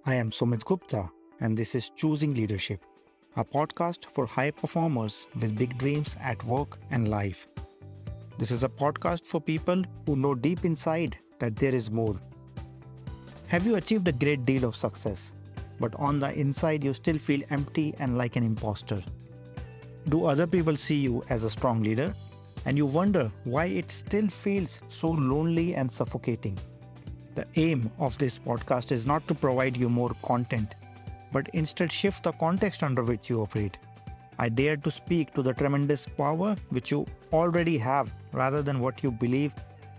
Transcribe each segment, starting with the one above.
I am Sumit Gupta, and this is Choosing Leadership, a podcast for high performers with big dreams at work and life. This is a podcast for people who know deep inside that there is more. Have you achieved a great deal of success, but on the inside you still feel empty and like an imposter? Do other people see you as a strong leader? And you wonder why it still feels so lonely and suffocating? The aim of this podcast is not to provide you more content, but instead shift the context under which you operate. I dare to speak to the tremendous power which you already have rather than what you believe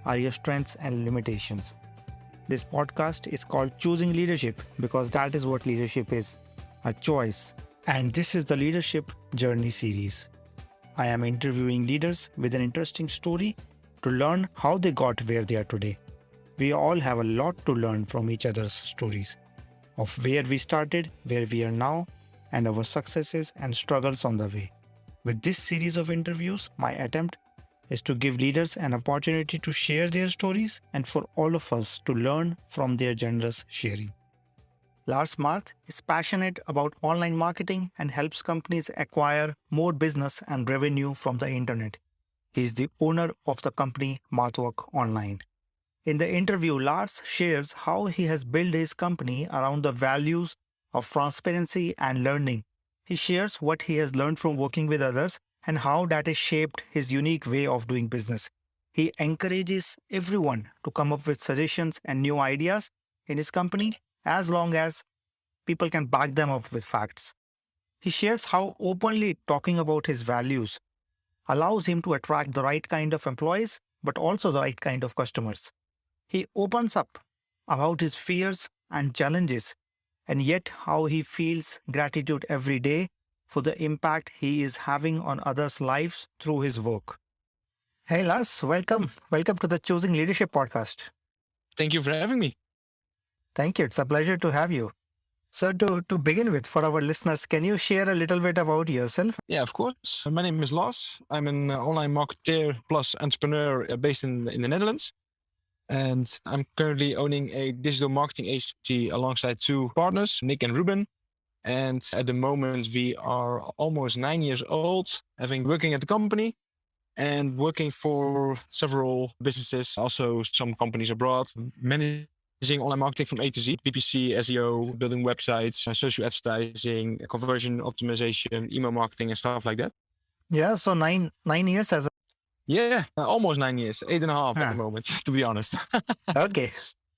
are your strengths and limitations. This podcast is called Choosing Leadership because that is what leadership is, a choice. And this is the Leadership Journey series. I am interviewing leaders with an interesting story to learn how they got where they are today. We all have a lot to learn from each other's stories, of where we started, where we are now, and our successes and struggles on the way. With this series of interviews, my attempt is to give leaders an opportunity to share their stories and for all of us to learn from their generous sharing. Lars Maat is passionate about online marketing and helps companies acquire more business and revenue from the internet. He is the owner of the company Maatwork Online. In the interview, Lars shares how he has built his company around the values of transparency and learning. He shares what he has learned from working with others and how that has shaped his unique way of doing business. He encourages everyone to come up with suggestions and new ideas in his company as long as people can back them up with facts. He shares how openly talking about his values allows him to attract the right kind of employees but also the right kind of customers. He opens up about his fears and challenges, and yet how he feels gratitude every day for the impact he is having on others' lives through his work. Hey Lars, welcome. Welcome to the Choosing Leadership podcast. Thank you for having me. Thank you. It's a pleasure to have you. So to begin with, for our listeners, can you share a little bit about yourself? Yeah, of course. My name is Lars. I'm an online marketer plus entrepreneur based in the Netherlands. And I'm currently owning a digital marketing agency alongside two partners, Nick and Ruben. And at the moment, we are almost 9 years old, having working at the company and working for several businesses, also some companies abroad, managing online marketing from A to Z, PPC, SEO, building websites, social advertising, conversion optimization, email marketing, and stuff like that. Yeah, so nine years as a... Yeah, almost 9 years, 8.5 at the moment, to be honest. Okay.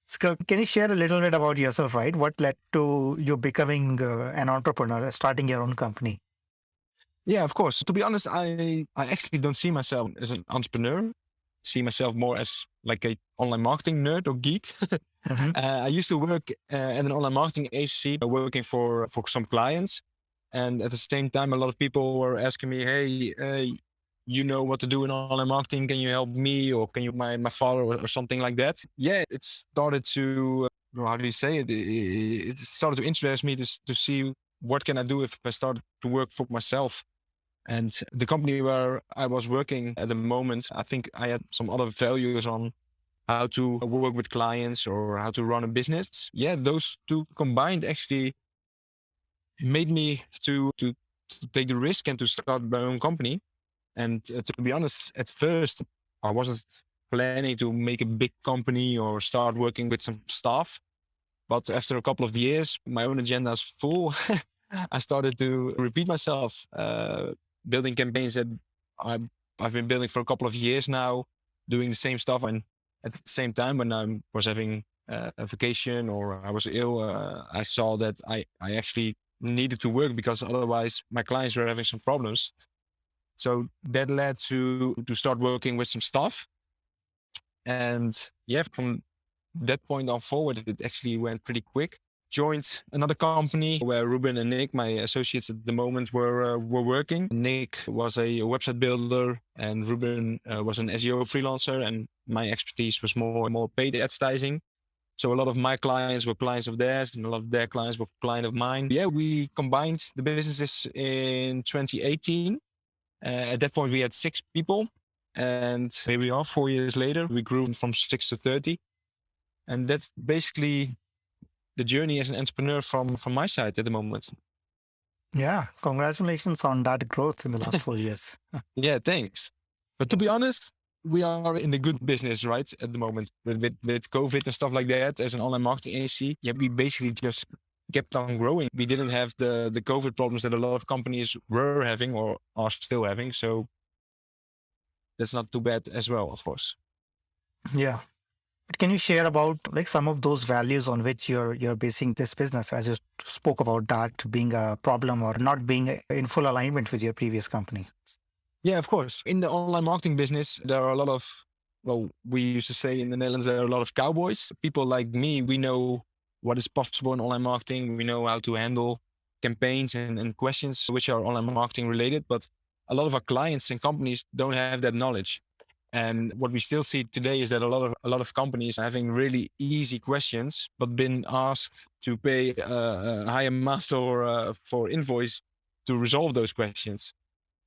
So can you share a little bit about yourself, right? What led to you becoming an entrepreneur, starting your own company? Yeah, of course. To be honest, I actually don't see myself as an entrepreneur. See myself more as like a online marketing nerd or geek. I used to work at an online marketing agency, working for some clients. And at the same time, a lot of people were asking me, hey, you know what to do in online marketing. Can you help me? Or can you my father or something like that? Yeah, it started to, how do you say it? It started to interest me to see what can I do if I start to work for myself. And the company where I was working at the moment, I think I had some other values on how to work with clients or how to run a business. Yeah, those two combined actually made me to take the risk and to start my own company. And to be honest, at first, I wasn't planning to make a big company or start working with some staff. But after a couple of years, my own agenda is full. I started to repeat myself, building campaigns that I've been building for a couple of years now, doing the same stuff. And at the same time, when I was having a vacation or I was ill, I saw that I actually needed to work because otherwise my clients were having some problems. So that led to start working with some staff. And yeah, from that point on forward, it actually went pretty quick. Joined another company where Ruben and Nick, my associates at the moment, were working. Nick was a website builder and Ruben was an SEO freelancer, and my expertise was more paid advertising. So a lot of my clients were clients of theirs and a lot of their clients were clients of mine. Yeah, we combined the businesses in 2018. At that point, we had 6 people. And here we are 4 years later. We grew from 6 to 30. And that's basically the journey as an entrepreneur from my side at the moment. Yeah, congratulations on that growth in the last 4 years. Yeah, thanks. But to be honest, we are in the good business, right? At the moment with COVID and stuff like that, as an online marketing agency, yeah, we basically just kept on growing. We didn't have the COVID problems that a lot of companies were having or are still having. So that's not too bad as well, of course. Yeah. But can you share about like some of those values on which you're basing this business, as you spoke about that being a problem or not being in full alignment with your previous company? Yeah, of course. In the online marketing business, there are a lot of, well, we used to say in the Netherlands, there are a lot of cowboys. People like me, we know what is possible in online marketing. We know how to handle campaigns and questions which are online marketing related. But a lot of our clients and companies don't have that knowledge. And what we still see today is that a lot of companies are having really easy questions, but been asked to pay a high amount or for invoice to resolve those questions.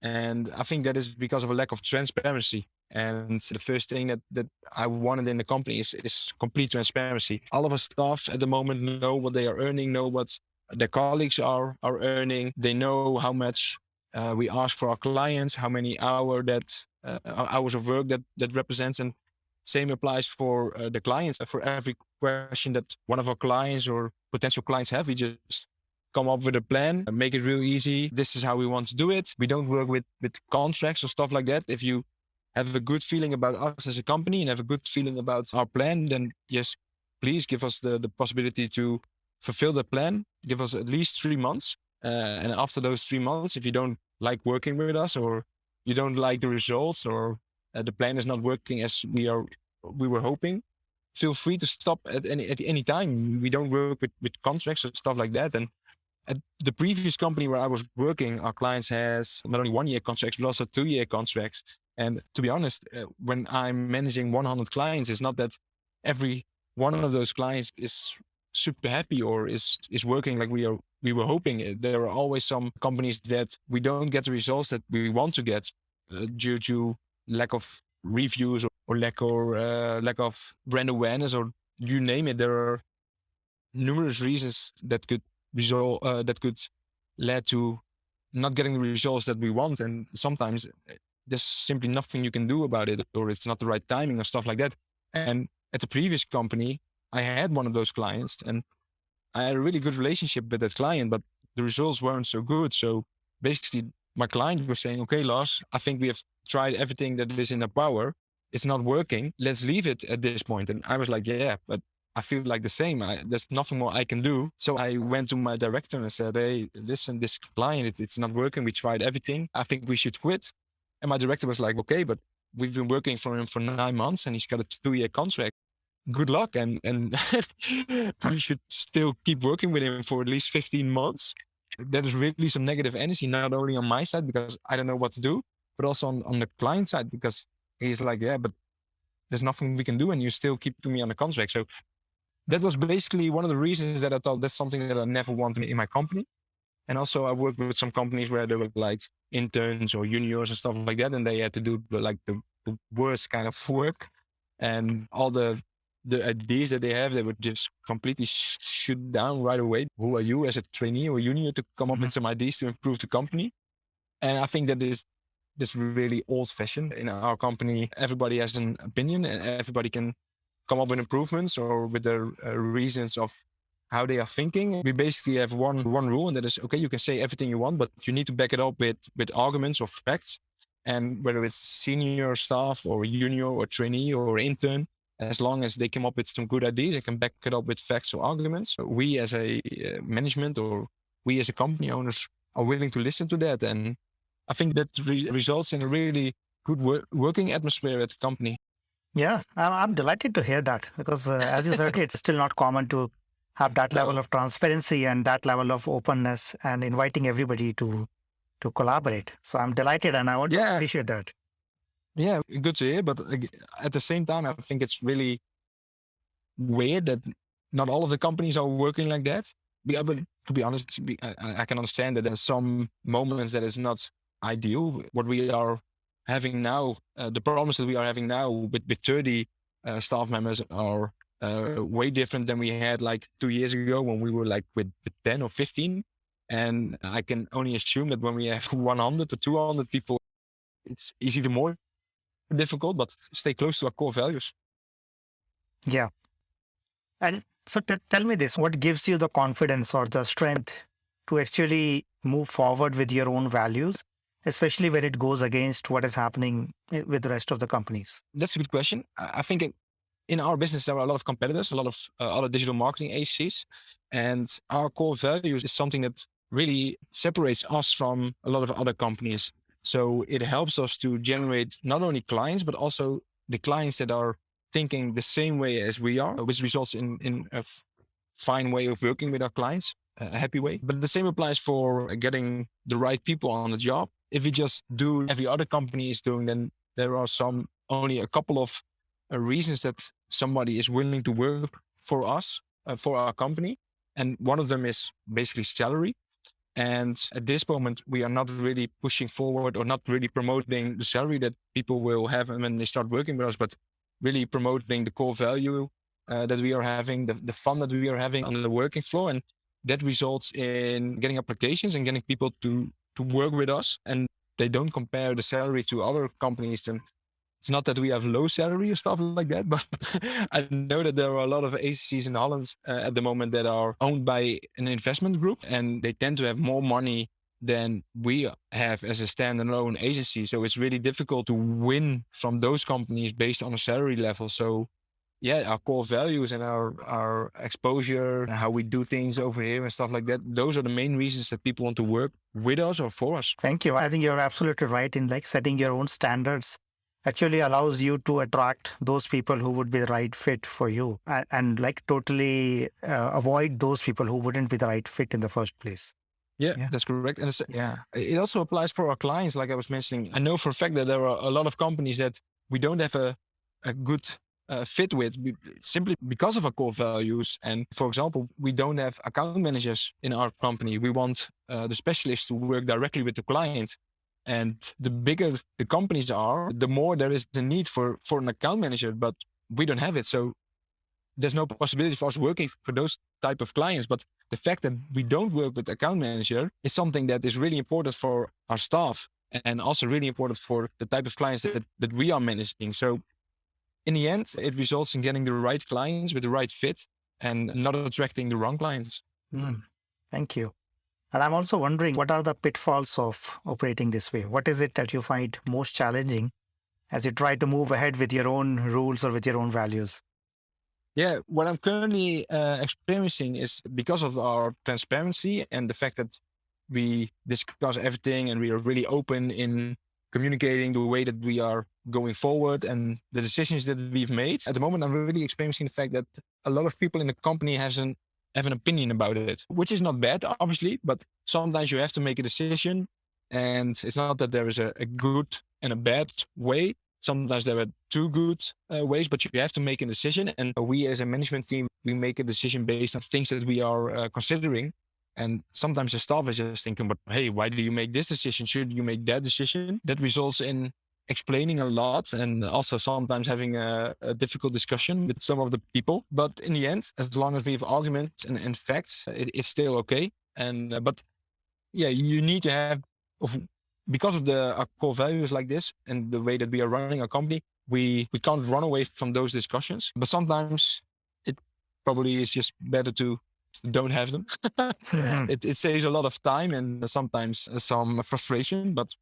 And I think that is because of a lack of transparency. And the first thing that I wanted in the company is complete transparency. All of our staff at the moment know what they are earning, know what their colleagues are earning. They know how much we ask for our clients, how many hours of work that represents. And same applies for the clients. For every question that one of our clients or potential clients have, we just come up with a plan, make it real easy. This is how we want to do it. We don't work with contracts or stuff like that. If you have a good feeling about us as a company and have a good feeling about our plan, then yes, please give us the possibility to fulfill the plan. Give us at least 3 months. And after those 3 months, if you don't like working with us or you don't like the results or the plan is not working as we were hoping, feel free to stop at any time. We don't work with contracts or stuff like that. And at the previous company where I was working, our clients has not only 1 year contracts, but also 2 year contracts. And to be honest, when I'm managing 100 clients, it's not that every one of those clients is super happy or is working like we were hoping. There are always some companies that we don't get the results that we want to get due to lack of reviews or lack of brand awareness or you name it. There are numerous reasons that could lead to not getting the results that we want. And sometimes there's simply nothing you can do about it, or it's not the right timing or stuff like that. And at the previous company, I had one of those clients and I had a really good relationship with that client, but the results weren't so good. So basically my client was saying, okay, Lars, I think we have tried everything that is in our power. It's not working. Let's leave it at this point. And I was like, yeah, but I feel like the same. There's nothing more I can do. So I went to my director and I said, hey, listen, this client, it's not working. We tried everything. I think we should quit. And my director was like, okay, but we've been working for him for 9 months and he's got a 2-year contract. Good luck. And we should still keep working with him for at least 15 months. That is really some negative energy, not only on my side, because I don't know what to do, but also on the client side, because he's like, yeah, but there's nothing we can do and you still keep me on the contract. So that was basically one of the reasons that I thought that's something that I never wanted in my company. And also I worked with some companies where there were like interns or juniors and stuff like that. And they had to do like the worst kind of work and all the ideas that they have, they would just completely shoot down right away. Who are you as a trainee or junior to come up with some ideas to improve the company? And I think that is really old fashioned. In our company, everybody has an opinion and everybody can come up with improvements or with the reasons of how they are thinking. We basically have one rule, and that is, okay, you can say everything you want, but you need to back it up with arguments or facts. And whether it's senior staff or junior or trainee or intern, as long as they come up with some good ideas, they can back it up with facts or arguments. We as a management or we as a company owners are willing to listen to that. And I think that results in a really good working atmosphere at the company. Yeah, I'm delighted to hear that because, as you said, it's still not common to have that level of transparency and that level of openness and inviting everybody to collaborate. So I'm delighted and I want to appreciate that. Yeah, good to hear. But at the same time, I think it's really weird that not all of the companies are working like that. But to be honest, I can understand that there's some moments that is not ideal. What we are having now, the problems that we are having now with 30 staff members are way different than we had like 2 years ago when we were like with 10 or 15. And I can only assume that when we have 100 or 200 people, it's even more difficult, but stay close to our core values. Yeah. And so tell me this, what gives you the confidence or the strength to actually move forward with your own values, especially when it goes against what is happening with the rest of the companies? That's a good question. I think in our business, there are a lot of competitors, a lot of other digital marketing agencies, and our core values is something that really separates us from a lot of other companies. So it helps us to generate not only clients, but also the clients that are thinking the same way as we are, which results in a fine way of working with our clients, a happy way. But the same applies for getting the right people on the job. If we just do every other company is doing, then there are only a couple of reasons that somebody is willing to work for us, for our company. And one of them is basically salary. And at this moment, we are not really pushing forward or not really promoting the salary that people will have when they start working with us, but really promoting the core value that we are having, the fun that we are having on the working floor. And that results in getting applications and getting people to work with us. And they don't compare the salary to other companies. And it's not that we have low salary or stuff like that, but I know that there are a lot of agencies in Holland at the moment that are owned by an investment group, and they tend to have more money than we have as a standalone agency. So it's really difficult to win from those companies based on a salary level. So yeah, our core values and our exposure and how we do things over here and stuff like that, those are the main reasons that people want to work with us or for us. Thank you. I think you're absolutely right in like setting your own standards actually allows you to attract those people who would be the right fit for you and like totally avoid those people who wouldn't be the right fit in the first place. Yeah, Yeah. that's correct. And Yeah. it also applies for our clients, like I was mentioning. I know for a fact that there are a lot of companies that we don't have a good fit with simply because of our core values. And for example, we don't have account managers in our company. We want the specialists to work directly with the client. And the bigger the companies are, the more there is the need for an account manager, but we don't have it. So there's no possibility for us working for those type of clients. But the fact that we don't work with account manager is something that is really important for our staff and also really important for the type of clients that we are managing. So in the end, it results in getting the right clients with the right fit and not attracting the wrong clients. Thank you. And I'm also wondering, what are the pitfalls of operating this way? What is it that you find most challenging as you try to move ahead with your own rules or with your own values? Yeah, what I'm currently experiencing is because of our transparency and the fact that we discuss everything and we are really open in communicating the way that we are going forward and the decisions that we've made. At the moment, I'm really experiencing the fact that a lot of people in the company have an opinion about it, which is not bad, obviously, but sometimes you have to make a decision. And it's not that there is a good and a bad way. Sometimes there are two good ways, but you have to make a decision. And we as a management team, we make a decision based on things that we are considering. And sometimes the staff is just thinking, but hey, why do you make this decision? Should you make that decision? That results in explaining a lot and also sometimes having a difficult discussion with some of the people. But in the end, as long as we have arguments and facts, it's still okay. And but yeah, you need to have, because of our core values like this and the way that we are running our company, we can't run away from those discussions. But sometimes it probably is just better to don't have them. It saves a lot of time and sometimes some frustration, but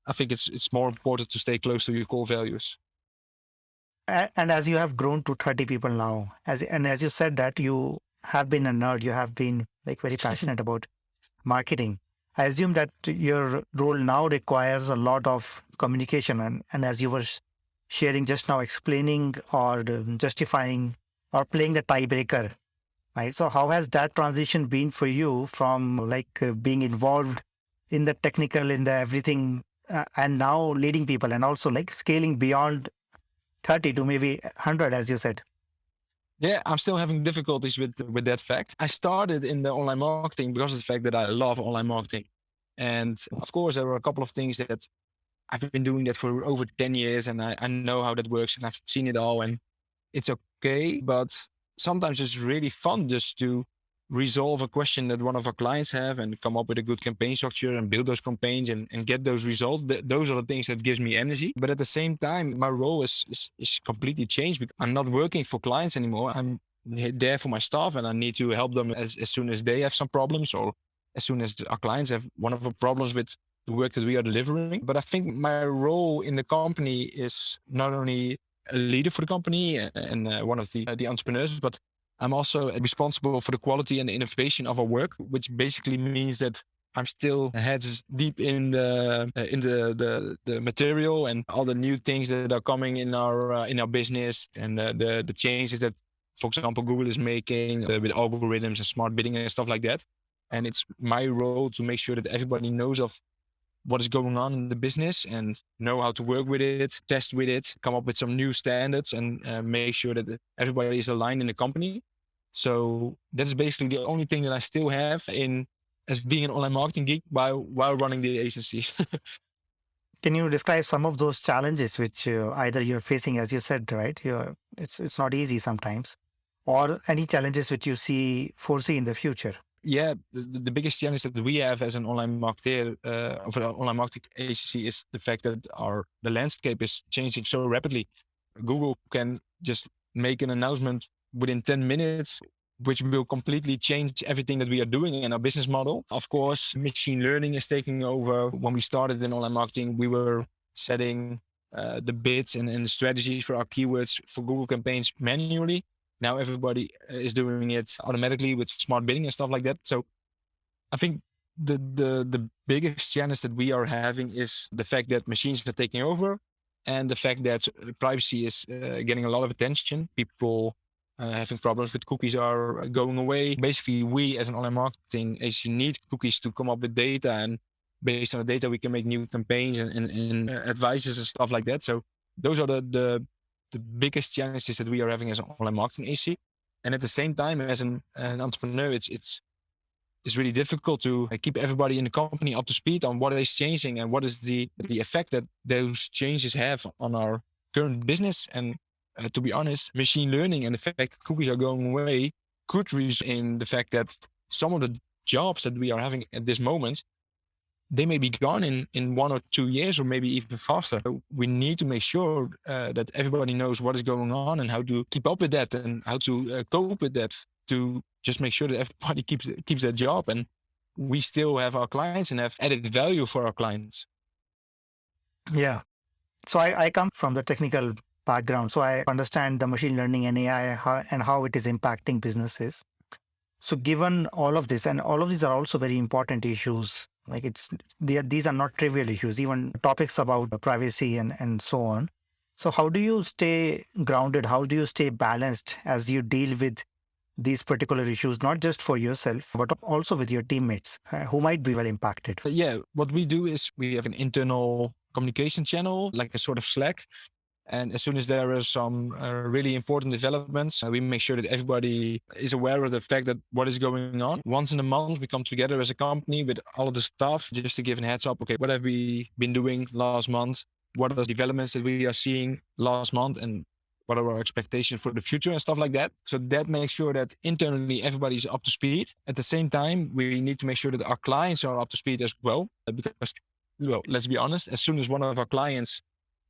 I think it's more important to stay close to your core values. And as you have grown to 30 people now, as you said that you have been a nerd, you have been like very passionate about marketing. I assume that your role now requires a lot of communication. And as you were sharing just now, explaining or justifying or playing the tiebreaker, right? So how has that transition been for you from like being involved in the technical, in the everything, and now leading people and also like scaling beyond 30 to maybe 100, as you said? Yeah, I'm still having difficulties with that fact. I started in the online marketing because of the fact that I love online marketing. And of course, there were a couple of things that I've been doing that for over 10 years and I know how that works and I've seen it all. And it's okay, but sometimes it's really fun just to resolve a question that one of our clients have and come up with a good campaign structure and build those campaigns and get those results. Those are the things that gives me energy. But at the same time, my role is completely changed because I'm not working for clients anymore. I'm there for my staff and I need to help them as soon as they have some problems or as soon as our clients have one of the problems with the work that we are delivering. But I think my role in the company is not only a leader for the company and one of the entrepreneurs, but I'm also responsible for the quality and the innovation of our work, which basically means that I'm still heads deep in the material and all the new things that are coming in our business and the changes that, for example, Google is making with algorithms and smart bidding and stuff like that. And it's my role to make sure that everybody knows of what is going on in the business and know how to work with it, test with it, come up with some new standards and make sure that everybody is aligned in the company. So that's basically the only thing that I still have in as being an online marketing geek while running the agency. Can you describe some of those challenges which either you're facing, as you said, right? It's not easy sometimes, or any challenges which you foresee in the future? Yeah, the biggest challenge that we have as an online marketer of an online marketing agency is the fact that the landscape is changing so rapidly. Google can just make an announcement within 10 minutes, which will completely change everything that we are doing in our business model. Of course, machine learning is taking over. When we started in online marketing, we were setting the bids and the strategies for our keywords for Google campaigns manually. Now everybody is doing it automatically with smart bidding and stuff like that. So I think the biggest challenge that we are having is the fact that machines are taking over and the fact that privacy is getting a lot of attention. People having problems with cookies are going away. Basically, we as an online marketing agency need cookies to come up with data, and based on the data, we can make new campaigns and advices and stuff like that. So those are the biggest challenges that we are having as an online marketing agency. And at the same time, as an entrepreneur, it's really difficult to keep everybody in the company up to speed on what is changing and what is the effect that those changes have on our current business. And to be honest, machine learning and the fact that cookies are going away could result in the fact that some of the jobs that we are having at this moment, they may be gone in 1 or 2 years or maybe even faster. So we need to make sure that everybody knows what is going on and how to keep up with that and how to cope with that to just make sure that everybody keeps their job and we still have our clients and have added value for our clients. Yeah. So I come from the technical background, so I understand the machine learning and AI and how it is impacting businesses. So given all of this, and all of these are also very important issues, like these are not trivial issues, even topics about privacy and so on. So how do you stay grounded? How do you stay balanced as you deal with these particular issues, not just for yourself, but also with your teammates who might be well impacted? Yeah, what we do is we have an internal communication channel, like a sort of Slack. And as soon as there are some really important developments, we make sure that everybody is aware of the fact that what is going on. Once in a month, we come together as a company with all of the staff just to give a heads up. Okay, what have we been doing last month? What are the developments that we are seeing last month? And what are our expectations for the future and stuff like that? So that makes sure that internally everybody's up to speed. At the same time, we need to make sure that our clients are up to speed as well. Because, well, let's be honest, as soon as one of our clients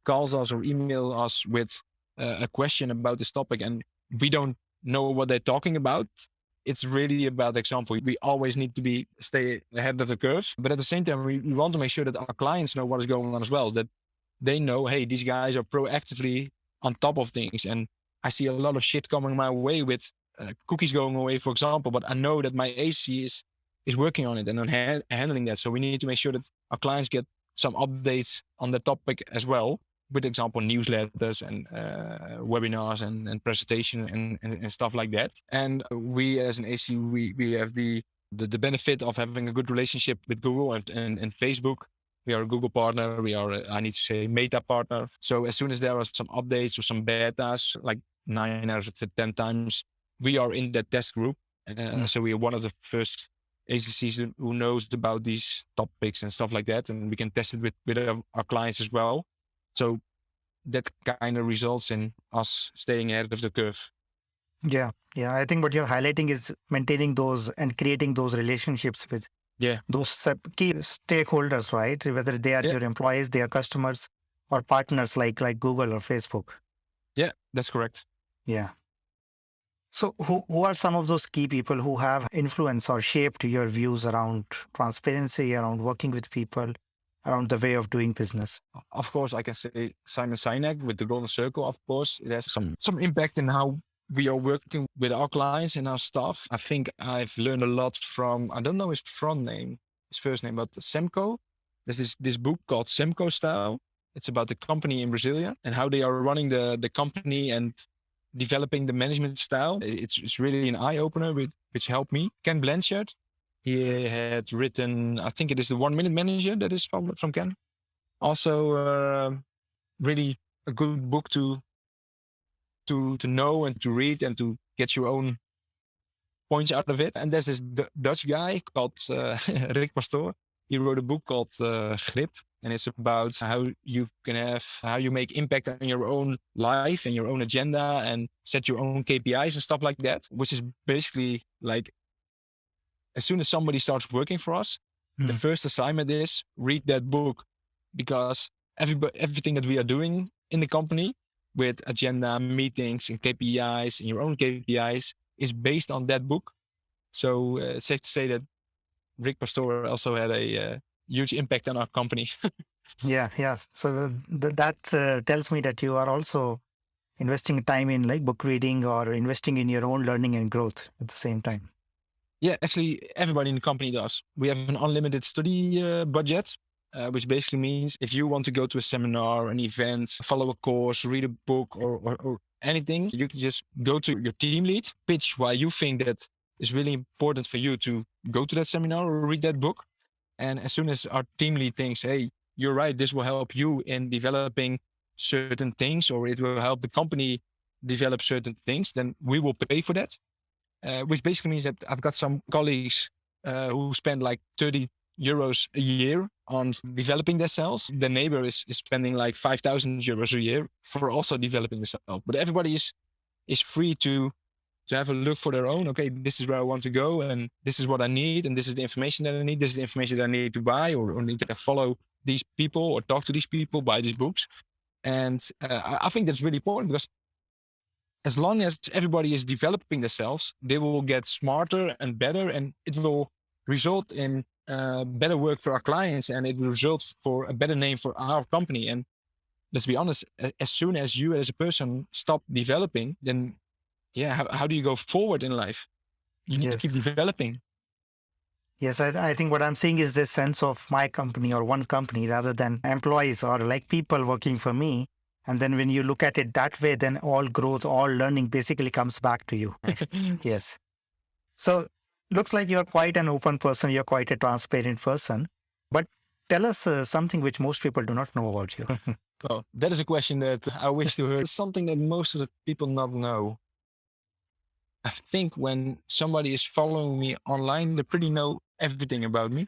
calls us or email us with a question about this topic and we don't know what they're talking about, it's really a bad example. We always need to stay ahead of the curve. But at the same time, we want to make sure that our clients know what is going on as well, that they know, hey, these guys are proactively on top of things. And I see a lot of shit coming my way with cookies going away, for example, but I know that my AC is working on it and on handling that. So we need to make sure that our clients get some updates on the topic as well. With example, newsletters and webinars and presentation and stuff like that. And we as an AC, we have the benefit of having a good relationship with Google and Facebook. We are a Google partner. We are, I need to say, Meta partner. So as soon as there are some updates or some betas, like 9 out of 10 times, we are in that test group. So we are one of the first agencies who knows about these topics and stuff like that. And we can test it with our clients as well. So that kind of results in us staying ahead of the curve. Yeah. I think what you're highlighting is maintaining those and creating those relationships with those key stakeholders, right? Whether they are your employees, their customers, or partners like Google or Facebook. Yeah, that's correct. Yeah. So who are some of those key people who have influenced or shaped your views around transparency, around working with people, around the way of doing business? Of course, I can say Simon Sinek with the Golden Circle. Of course, it has some impact in how we are working with our clients and our staff. I think I've learned a lot from, I don't know his first name, but Semco. There's this book called Semco Style. It's about the company in Brasilia and how they are running the company and developing the management style. It's really an eye-opener, which helped me. Ken Blanchard, he had written, I think it is the 1 Minute Manager that is from Ken. Also, really a good book to know and to read and to get your own points out of it. And there's this Dutch guy called Rick Pastoor. He wrote a book called Grip, and it's about how you make impact on your own life and your own agenda and set your own KPIs and stuff like that, which is basically like, as soon as somebody starts working for us, the first assignment is read that book, because everything that we are doing in the company with agenda, meetings, and KPIs, and your own KPIs is based on that book. So it's safe to say that Rick Pastoor also had a huge impact on our company. Yeah. So that tells me that you are also investing time in like book reading or investing in your own learning and growth at the same time. Yeah, actually, everybody in the company does. We have an unlimited study budget, which basically means if you want to go to a seminar, an event, follow a course, read a book, or anything, you can just go to your team lead, pitch why you think that is really important for you to go to that seminar or read that book. And as soon as our team lead thinks, hey, you're right, this will help you in developing certain things, or it will help the company develop certain things, then we will pay for that. Which basically means that I've got some colleagues who spend like 30 euros a year on developing themselves. The neighbor is spending like 5,000 euros a year for also developing themselves. But everybody is free to have a look for their own. Okay, this is where I want to go, and this is what I need, and this is the information that I need. This is the information that I need to buy, or need to follow these people, or talk to these people, buy these books. And I think that's really important, because as long as everybody is developing themselves, they will get smarter and better, and it will result in better work for our clients, and it will result for a better name for our company. And let's be honest, as soon as you as a person stop developing, then how do you go forward in life? You need to keep developing. Yes, I think what I'm seeing is this sense of my company or one company rather than employees or like people working for me. And then when you look at it that way, then all growth, all learning basically comes back to you. Yes. So looks like you're quite an open person. You're quite a transparent person. But tell us something which most people do not know about you. Well, that is a question that I wish to hear. Something that most of the people not know. I think when somebody is following me online, they pretty know everything about me.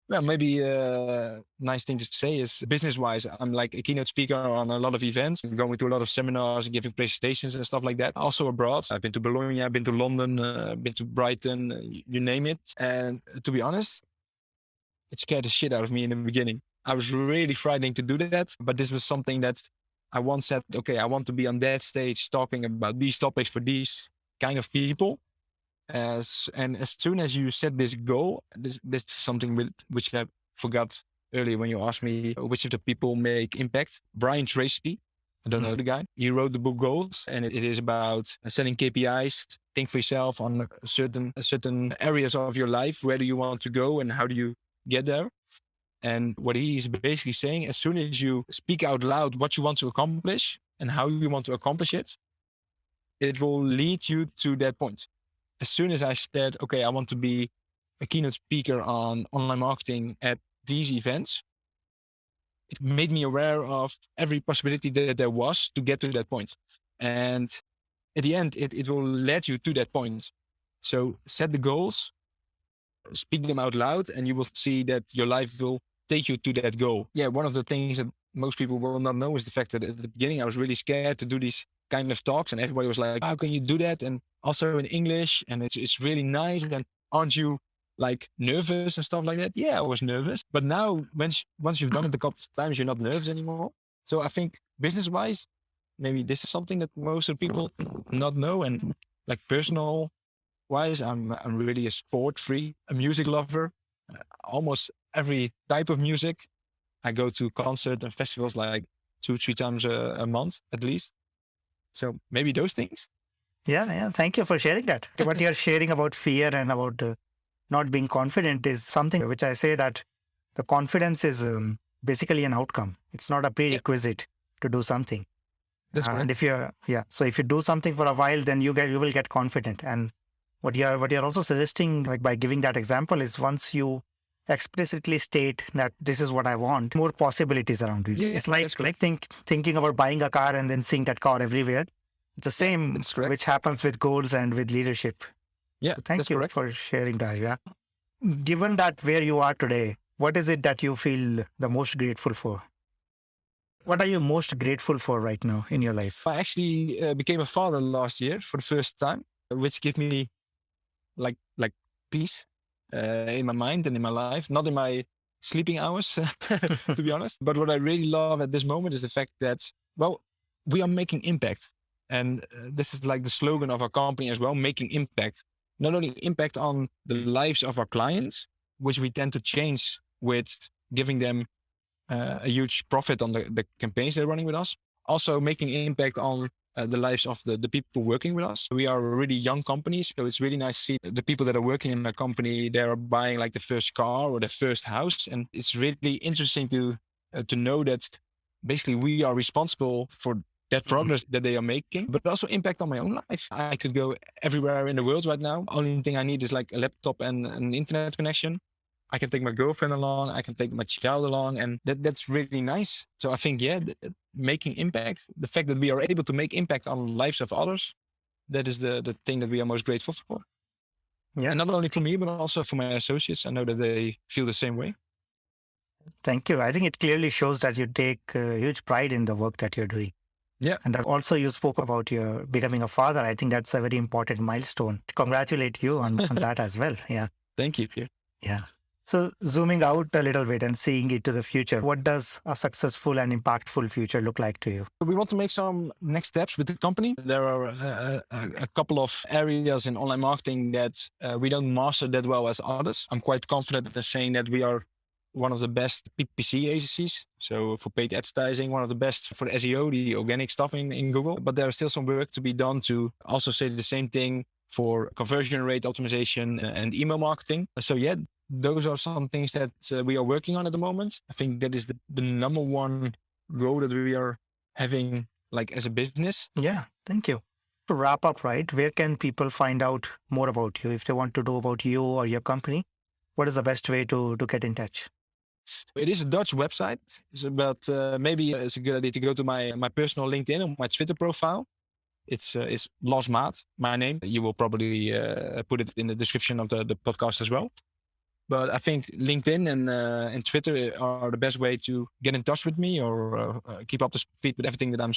Well, maybe a nice thing to say is business-wise, I'm like a keynote speaker on a lot of events and going to a lot of seminars and giving presentations and stuff like that. Also abroad, I've been to Bologna, I've been to London, been to Brighton, you name it. And to be honest, it scared the shit out of me in the beginning. I was really frightened to do that, but this was something that I once said, okay, I want to be on that stage talking about these topics for these kind of people. And as soon as you set this goal, this is something which I forgot earlier when you asked me which of the people make impact. Brian Tracy, I don't know the guy. He wrote the book Goals, and it is about setting KPIs. Think for yourself on certain areas of your life. Where do you want to go, and how do you get there? And what he is basically saying, as soon as you speak out loud what you want to accomplish and how you want to accomplish it, it will lead you to that point. As soon as I said, okay, I want to be a keynote speaker on online marketing at these events, it made me aware of every possibility that there was to get to that point. And at the end, it will lead you to that point. So set the goals, speak them out loud, and you will see that your life will take you to that goal. Yeah, one of the things that most people will not know is the fact that at the beginning I was really scared to do these kind of talks, and everybody was like, "How can you do that?" And also in English, and it's really nice. And aren't you like nervous and stuff like that? Yeah, I was nervous, but now once you've done it a couple of times, you're not nervous anymore. So I think business-wise, maybe this is something that most of people not know, and like personal-wise, I'm really a sport freak, a music lover, almost every type of music. I go to concerts and festivals like 2-3 times a month at least. So maybe those things. Yeah. Thank you for sharing that. What you're sharing about fear and about not being confident is something which I say that the confidence is basically an outcome. It's not a prerequisite to do something. That's correct. And if you do something for a while, then you will get confident. And what you're also suggesting, like by giving that example, is once you explicitly state that this is what I want, more possibilities around you. Yeah, it's like thinking about buying a car and then seeing that car everywhere. It's the same which happens with goals and with leadership. Yeah, so thank you for sharing that. Yeah. Given that where you are today, what is it that you feel the most grateful for? What are you most grateful for right now in your life? I actually became a father last year for the first time, which gave me like peace in my mind and in my life, not in my sleeping hours, to be honest. But what I really love at this moment is the fact that, well, we are making impact. And this is like the slogan of our company as well, making impact. Not only impact on the lives of our clients, which we tend to change with giving them a huge profit on the campaigns they're running with us. Also making impact on the lives of the people working with us. We are a really young company, so it's really nice to see the people that are working in our company, they're buying like the first car or the first house. And it's really interesting to know that basically we are responsible for that progress that they are making, but also impact on my own life. I could go everywhere in the world right now. Only thing I need is like a laptop and an internet connection. I can take my girlfriend along, I can take my child along, and that's really nice. So I think, making impact, the fact that we are able to make impact on the lives of others, that is the thing that we are most grateful for. Yeah. And not only for me, but also for my associates. I know that they feel the same way. Thank you. I think it clearly shows that you take huge pride in the work that you're doing. Yeah. And also you spoke about your becoming a father. I think that's a very important milestone. Congratulate you on that as well. Yeah. Thank you. Yeah. So zooming out a little bit and seeing it to the future, what does a successful and impactful future look like to you? We want to make some next steps with the company. There are a couple of areas in online marketing that we don't master that well as others. I'm quite confident in saying that we are one of the best PPC agencies. So for paid advertising, one of the best for the SEO, the organic stuff in Google. But there is still some work to be done to also say the same thing for conversion rate optimization and email marketing. So those are some things that we are working on at the moment. I think that is the number one goal that we are having like as a business. Yeah, thank you. To wrap up, right, where can people find out more about you? If they want to know about you or your company, what is the best way to get in touch? It is a Dutch website, but maybe it's a good idea to go to my personal LinkedIn or my Twitter profile. It's Lars Maat, my name. You will probably put it in the description of the podcast as well. But I think LinkedIn and Twitter are the best way to get in touch with me or keep up to speed with everything that I'm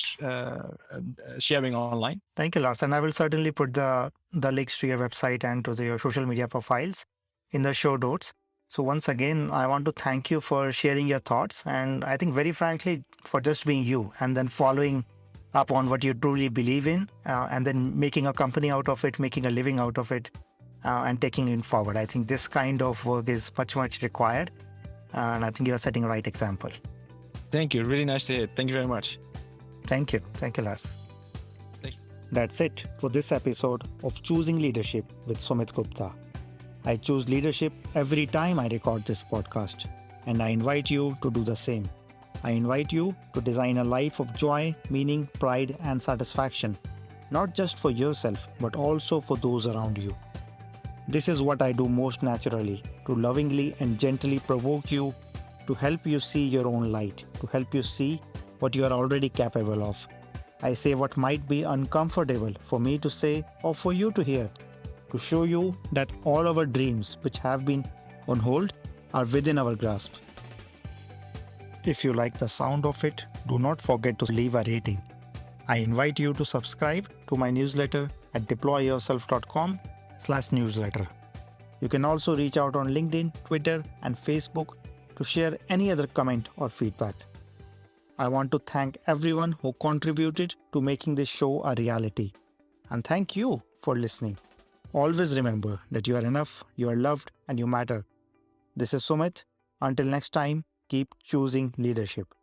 sharing online. Thank you, Lars. And I will certainly put the links to your website and to your social media profiles in the show notes. So once again, I want to thank you for sharing your thoughts. And I think very frankly, for just being you and then following up on what you truly believe in and then making a company out of it, making a living out of it. And taking it forward. I think this kind of work is much required. And I think you are setting the right example. Thank you. Really nice to hear. Thank you very much. Thank you. Thank you, Lars. Thank you. That's it for this episode of Choosing Leadership with Sumit Gupta. I choose leadership every time I record this podcast, and I invite you to do the same. I invite you to design a life of joy, meaning, pride, and satisfaction, not just for yourself, but also for those around you. This is what I do most naturally, to lovingly and gently provoke you, to help you see your own light, to help you see what you are already capable of. I say what might be uncomfortable for me to say or for you to hear, to show you that all our dreams which have been on hold are within our grasp. If you like the sound of it, do not forget to leave a rating. I invite you to subscribe to my newsletter at deployyourself.com/newsletter. You can also reach out on LinkedIn, Twitter, and Facebook to share any other comment or feedback. I want to thank everyone who contributed to making this show a reality. And thank you for listening. Always remember that you are enough, you are loved, and you matter. This is Sumit. Until next time, keep choosing leadership.